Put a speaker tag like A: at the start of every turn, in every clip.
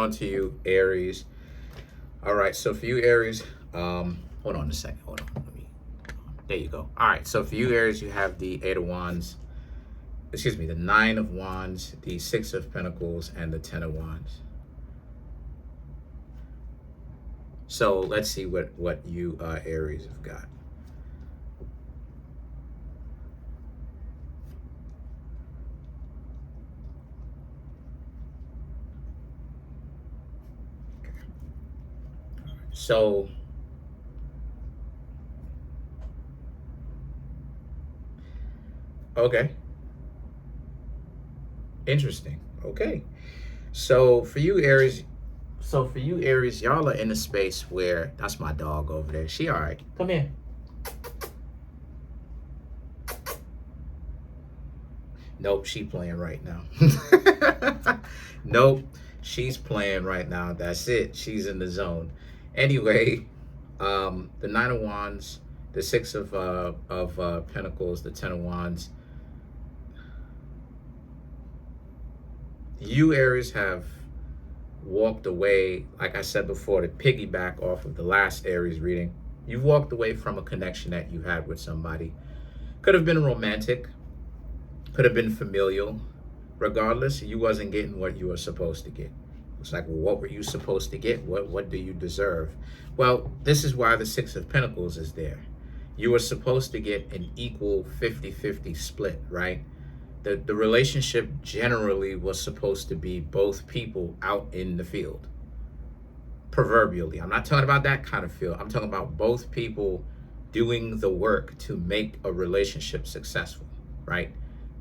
A: On to you, Aries. All right, so for you, Aries, hold on a second. Hold on. There you go. All right, so for you, Aries, you have the Eight of Wands. Excuse me, the Nine of Wands, the Six of Pentacles, and the Ten of Wands. So let's see what you Aries have got. So okay, interesting. Okay, so for you, Aries. So for you, Aries, y'all are in a space where that's my dog over there. She all right. Come here. Nope, she playing right now. Nope, she's playing right now. That's it. She's in the zone. Anyway, the Nine of Wands, the Six of Pentacles, the Ten of Wands. You, Aries, have walked away, like I said before, to piggyback off of the last Aries reading. You've walked away from a connection that you had with somebody. Could have been romantic, could have been familial. Regardless, you wasn't getting what you were supposed to get. It's like, well, what were you supposed to get? What do you deserve? Well, this is why the Six of Pentacles is there. You were supposed to get an equal 50-50 split, right? The relationship generally was supposed to be both people out in the field. Proverbially. I'm not talking about that kind of field. I'm talking about both people doing the work to make a relationship successful, right?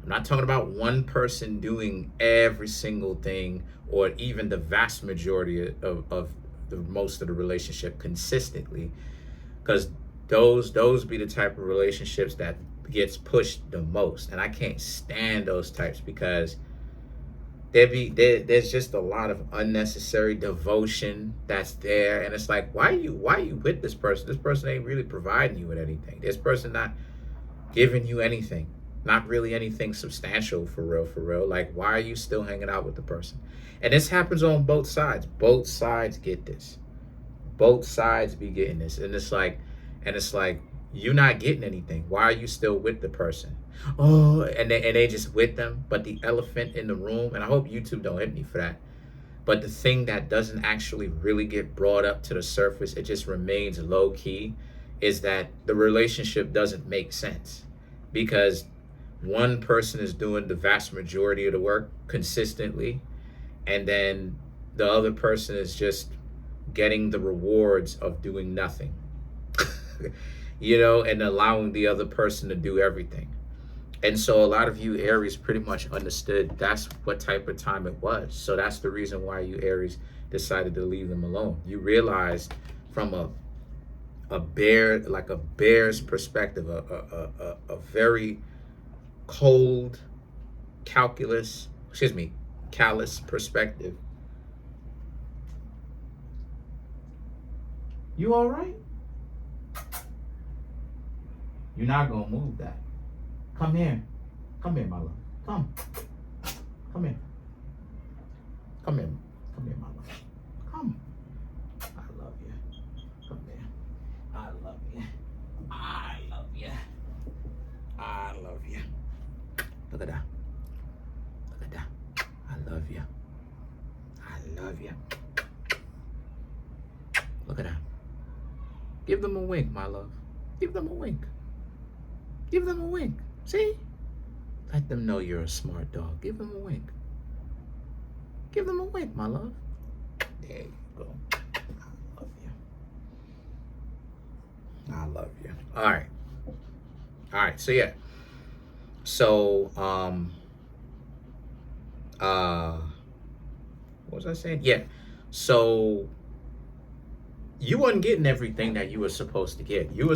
A: I'm not talking about one person doing every single thing or even the vast majority of the most of the relationship consistently, because those be the type of relationships that gets pushed the most, and I can't stand those types because there's just a lot of unnecessary devotion that's there, and it's like, why are you with this person? This person ain't really providing you with anything. This person not giving you anything, not really anything substantial for real. Like, why are you still hanging out with the person? And this happens on both sides. Both sides get this. Both sides be getting this, and it's like you're not getting anything. Why are you still with the person? Oh, and they just with them. But the elephant in the room, and I hope YouTube don't hit me for that, but the thing that doesn't actually really get brought up to the surface, it just remains low key, is that the relationship doesn't make sense because one person is doing the vast majority of the work consistently, and then the other person is just getting the rewards of doing nothing. And allowing the other person to do everything. And so a lot of you Aries pretty much understood that's what type of time it was. So that's the reason why you Aries decided to leave them alone. You realized from a bear's perspective, a very cold, callous perspective. You all right? You're not gonna move that. Come here, my love. Come here, my love. Come. I love you. Come here. I love you. Look at that. I love you. Look at that. Give them a wink, my love. Give them a wink. See? Let them know you're a smart dog. Give them a wink. My love. There you go. I love you. All right. So yeah. So what was I saying? Yeah. So you wasn't getting everything that you were supposed to get. You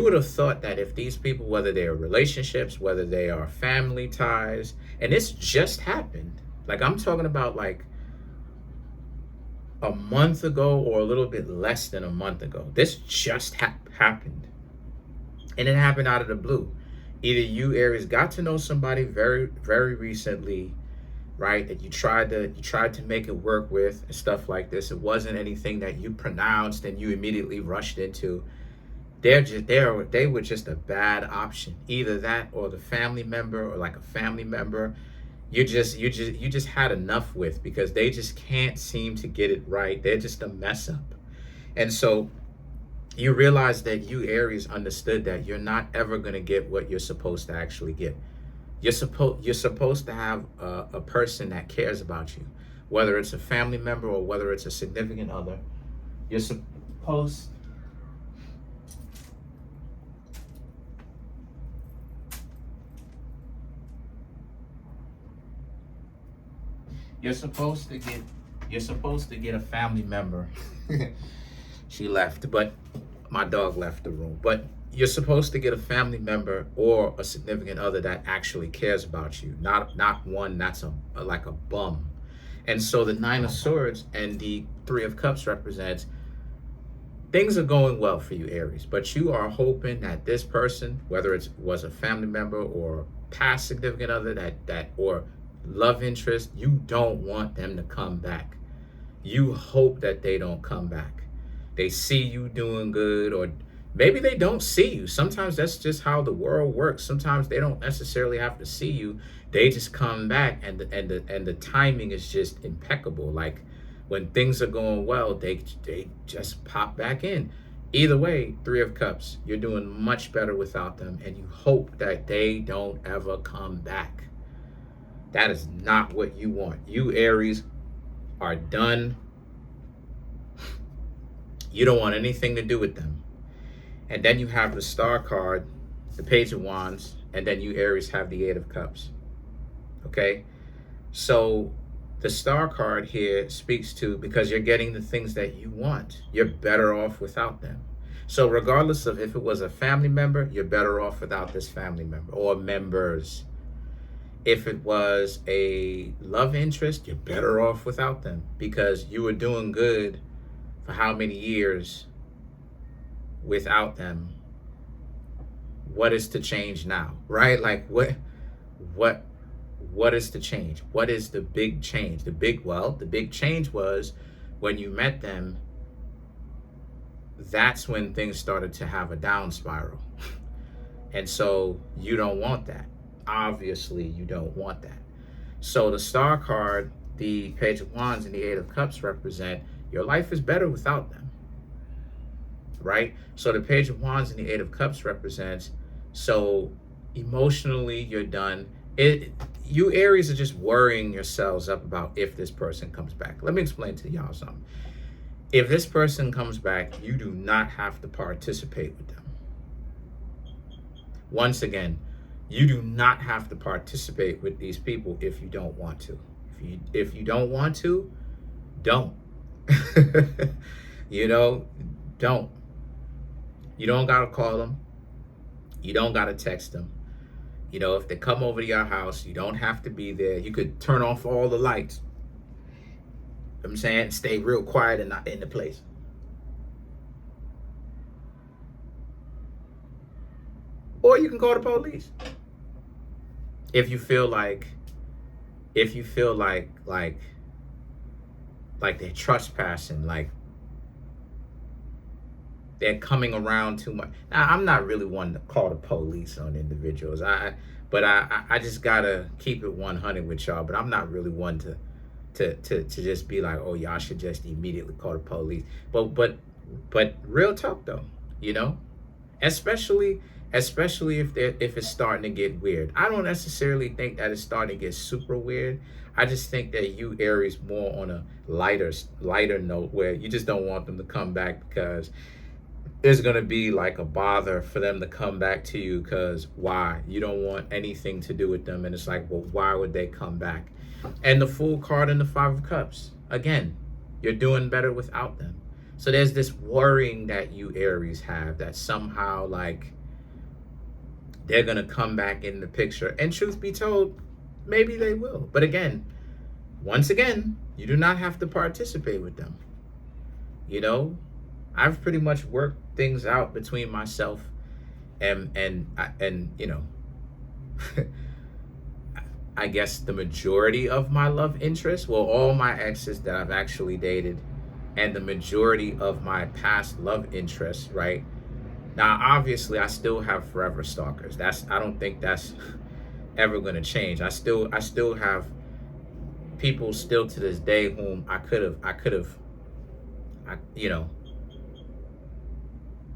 A: would have thought that if these people, whether they are relationships, whether they are family ties, and this just happened, like I'm talking about like a month ago or a little bit less than a month ago. This just happened. And it happened out of the blue. Either you Aries got to know somebody very, very recently, right? That you tried to make it work with and stuff like this. It wasn't anything that you pronounced and you immediately rushed into. They were just a bad option. Either that or the family member, or like a family member you just had enough with, because they just can't seem to get it right. They're just a mess up. And so you realize that you Aries understood that you're not ever going to get what you're supposed to actually get. You're supposed to have a person that cares about you, whether it's a family member or whether it's a significant other. You're supposed you're supposed to get a family member. She left, but my dog left the room. But you're supposed to get a family member or a significant other that actually cares about you, not one that's like a bum. And so the Nine of Swords and the Three of Cups represents things are going well for you, Aries, but you are hoping that this person, whether it was a family member or past significant other that or love interest, you don't want them to come back. You hope that they don't come back. They see you doing good, or maybe they don't see you. Sometimes that's just how the world works. Sometimes they don't necessarily have to see you. They just come back, and the timing is just impeccable. Like when things are going well, they just pop back in. Either way, Three of Cups, you're doing much better without them, and you hope that they don't ever come back. That is not what you want. You Aries are done. You don't want anything to do with them. And then you have the Star card, the Page of Wands, and then you Aries have the Eight of Cups. Okay? So the Star card here speaks to, because you're getting the things that you want, you're better off without them. So regardless of if it was a family member, you're better off without this family member or members. If it was a love interest, you're better off without them, because you were doing good for how many years without them. What is to change now, right? Like what is to change? What is the big change? The big change was when you met them. That's when things started to have a down spiral. And so you don't want that. Obviously, you don't want that. So the Star card, the Page of Wands, and the Eight of Cups represent your life is better without them, right? So the Page of Wands and the Eight of Cups represents, so emotionally you're done. You Aries are just worrying yourselves up about if this person comes back. Let me explain to y'all something. If this person comes back, you do not have to participate with them. Once again, you do not have to participate with these people if you don't want to. If you don't want to, don't. Don't. You don't gotta call them. You don't gotta text them. If they come over to your house, you don't have to be there. You could turn off all the lights. I'm saying, stay real quiet and not in the place. Or you can call the police. If you feel like they're trespassing, like they're coming around too much. Now, I'm not really one to call the police on individuals. But I just gotta keep it 100 with y'all. But I'm not really one to just be like, oh, y'all should just immediately call the police. But real talk though, especially if it's starting to get weird. I don't necessarily think that it's starting to get super weird. I just think that you Aries more on a lighter note, where you just don't want them to come back, because there's going to be like a bother for them to come back to you, because why? You don't want anything to do with them. And it's like, well, why would they come back? And the Fool card and the Five of Cups. Again, you're doing better without them. So there's this worrying that you Aries have, that somehow like they're going to come back in the picture. And truth be told, maybe they will. But again, once again, you do not have to participate with them. I've pretty much worked things out between myself and I guess, the majority of my love interests, well, all my exes that I've actually dated, and the majority of my past love interests, right? Now, obviously, I still have forever stalkers. I don't think that's ever going to change. I still have people still to this day whom you know,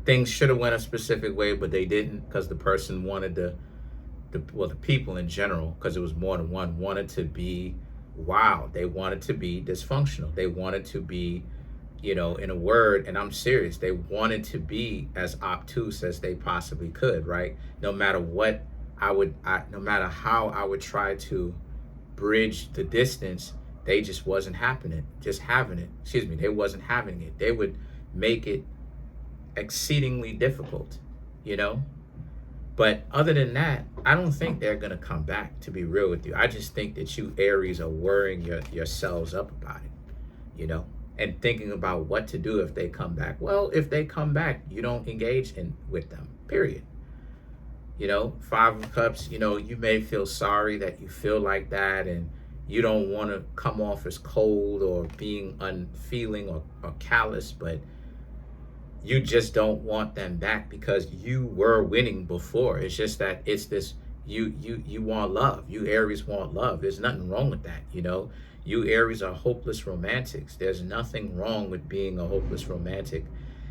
A: things should have went a specific way, but they didn't because the person wanted the people in general, because it was more than one, wanted to be wild. They wanted to be dysfunctional. They wanted to be, in a word, and I'm serious, they wanted to be as obtuse as they possibly could, right? No matter what no matter how I would try to bridge the distance, they just wasn't happening, just having it. Excuse me, they wasn't having it. They would make it exceedingly difficult, you know? But other than that, I don't think they're gonna come back, to be real with you. I just think that you Aries are worrying yourselves up about it, and thinking about what to do if they come back. Well, if they come back, you don't engage with them, period. Five of Cups, you may feel sorry that you feel like that, and you don't want to come off as cold or being unfeeling or callous, but you just don't want them back because you were winning before. It's just that it's this, you want love. You Aries want love. There's nothing wrong with that, You Aries are hopeless romantics. There's nothing wrong with being a hopeless romantic.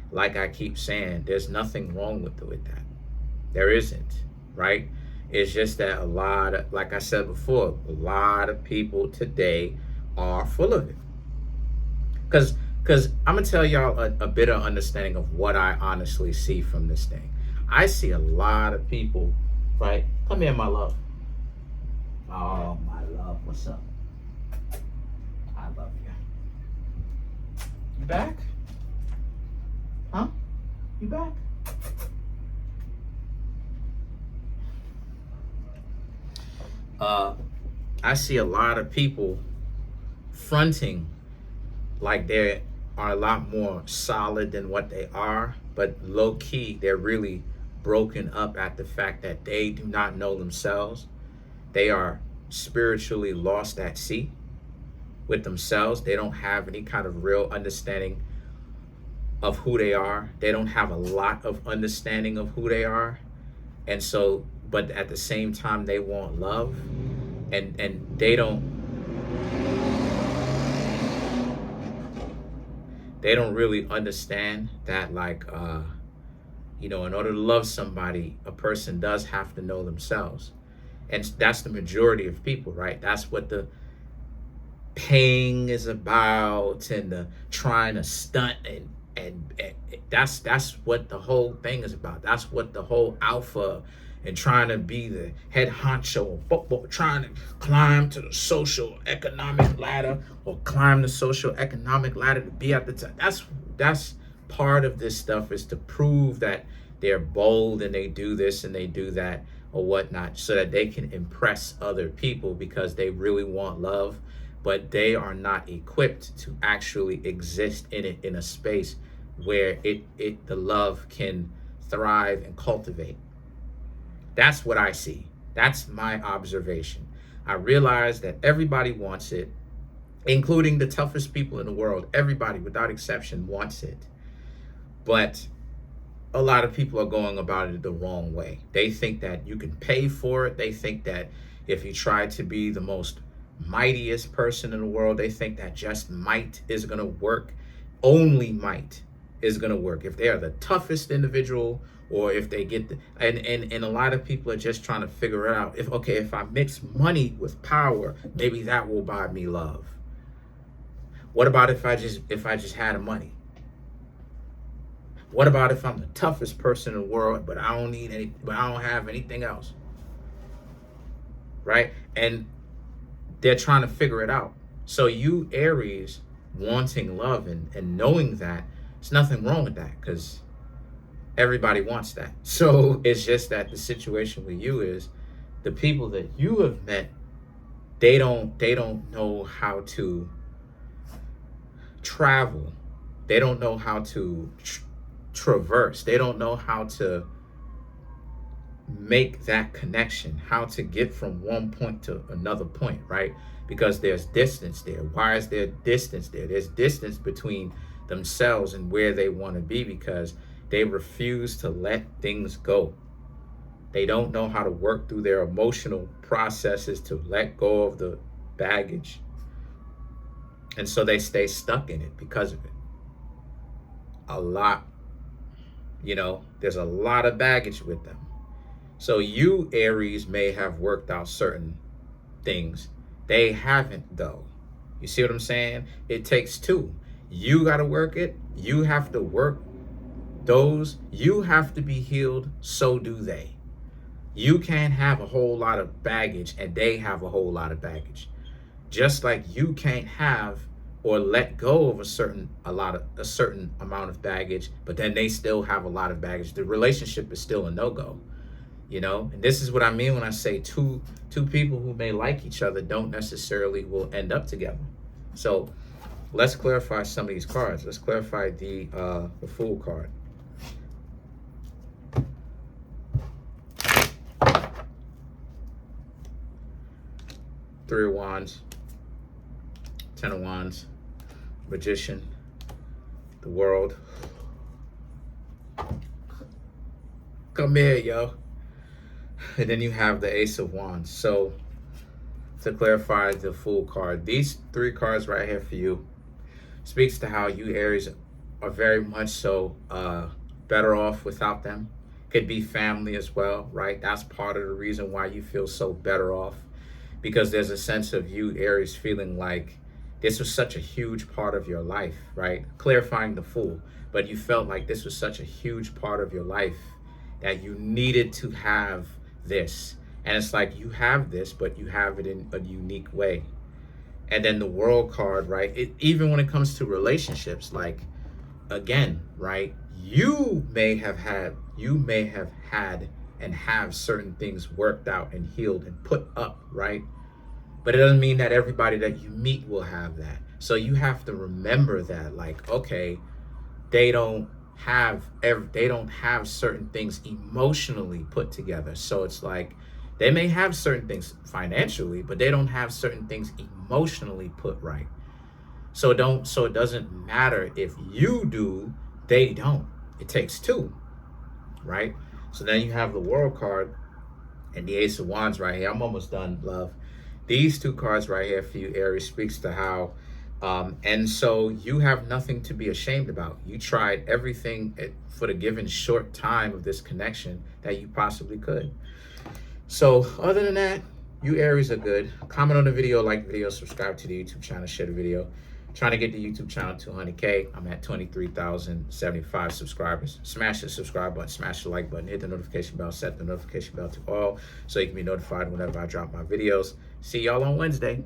A: Like I keep saying, there's nothing wrong with that. There isn't, right? It's just that like I said before, a lot of people today are full of it. Because I'm going to tell y'all a bit of understanding of what I honestly see from this thing. I see a lot of people, right? Come here, my love. Oh, my love. What's up? I love you. You back? Huh? You back? I see a lot of people fronting like they are a lot more solid than what they are, but low key, they're really broken up at the fact that they do not know themselves. They are spiritually lost at sea with themselves. They don't have any kind of real understanding of who they are. They don't have a lot of understanding of who they are. And so, but at the same time, they want love, and they don't really understand that, like, in order to love somebody, a person does have to know themselves. And that's the majority of people, right? That's what the paying is about, and the trying to stunt, and that's what the whole thing is about. That's what the whole alpha and trying to be the head honcho, trying to climb to the social economic ladder, or climb the social economic ladder to be at the top. That's part of this stuff, is to prove that they're bold and they do this and they do that or whatnot, so that they can impress other people because they really want love, but they are not equipped to actually exist in it, in a space where the love can thrive and cultivate. That's what I see. That's my observation. I realize that everybody wants it, including the toughest people in the world. Everybody, without exception, wants it. But a lot of people are going about it the wrong way. They think that you can pay for it. They think that if you try to be the most mightiest person in the world, they think that just might is going to work. Only might is going to work. If they are the toughest individual, or if they get and a lot of people are just trying to figure out if I mix money with power, maybe that will buy me love. What about if I just had the money? What about if I'm the toughest person in the world, but I don't have anything else? Right? And they're trying to figure it out. So you Aries wanting love and knowing that, there's nothing wrong with that, because everybody wants that. So it's just that the situation with you is the people that you have met, they don't know how to travel. They don't know how to traverse. They don't know how to make that connection, how to get from one point to another point, right? Because there's distance there. Why is there distance there? There's distance between themselves and where they want to be because they refuse to let things go. They don't know how to work through their emotional processes to let go of the baggage. And so they stay stuck in it because of it. A lot, there's a lot of baggage with them. So you, Aries, may have worked out certain things. They haven't, though. You see what I'm saying? It takes two. You got to work it. You have to work those. You have to be healed. So do they. You can't have a whole lot of baggage and they have a whole lot of baggage. Just like you can't have or let go of a certain amount of baggage, but then they still have a lot of baggage. The relationship is still a no-go. And this is what I mean when I say two people who may like each other don't necessarily will end up together. So let's clarify some of these cards. Let's clarify the Fool card. Three of Wands, Ten of Wands, Magician, the World. Come here, yo. And then you have the Ace of Wands. So to clarify the Fool card, these three cards right here for you speaks to how you, Aries, are very much so better off without them. Could be family as well, right? That's part of the reason why you feel so better off, because there's a sense of you, Aries, feeling like this was such a huge part of your life, right? Clarifying the Fool, but you felt like this was such a huge part of your life that you needed to have this. And it's like you have this, but you have it in a unique way. And then the World card, right? Even when it comes to relationships, like, again, right? You may have had and have certain things worked out and healed and put up, right? But it doesn't mean that everybody that you meet will have that. So you have to remember that, like, okay, they don't have certain things emotionally put together. So it's like they may have certain things financially, but they don't have certain things emotionally put right. So it doesn't matter if you do, they don't. It takes two, right? So then you have the World card and the Ace of Wands right here. I'm almost done, love. These two cards right here for you, Aries, speaks to how and so you have nothing to be ashamed about. You tried everything for the given short time of this connection that you possibly could. So other than that, you Aries are good. Comment on the video, like the video, subscribe to the YouTube channel, share the video. Trying to get the YouTube channel to 100K. I'm at 23,075 subscribers. Smash the subscribe button, smash the like button, hit the notification bell, set the notification bell to all so you can be notified whenever I drop my videos. See y'all on Wednesday.